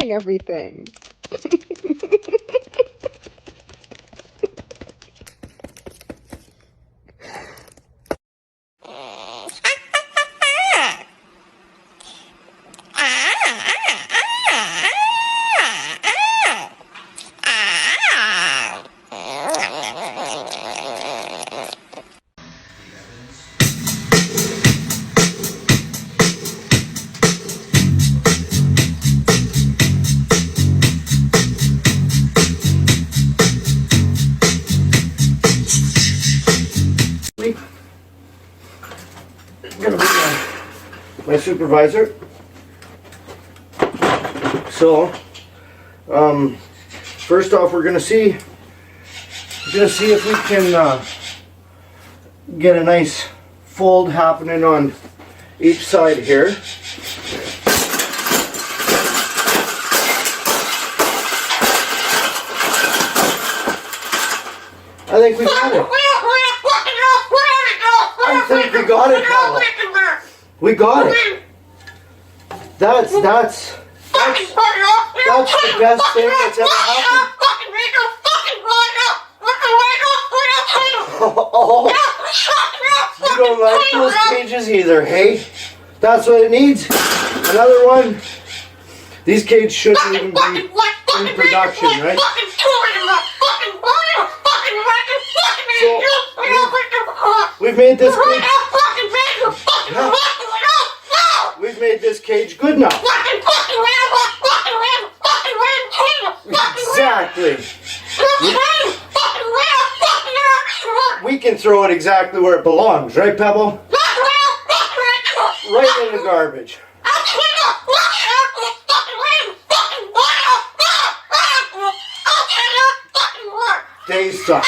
Everything. Gonna be my supervisor. So, first off, we're gonna see if we can get a nice fold happening on each side here. I think we got it. I think we got it, Paula. We got it. That's the best thing that's ever happened. Oh, you don't like those cages either, hey? That's what it needs. Another one. These cages shouldn't even be in production, right? So, we've made this cage. Yeah. We've made this cage good now. Exactly. We can throw it exactly where it belongs, right, Pebble? Right in the garbage. They suck.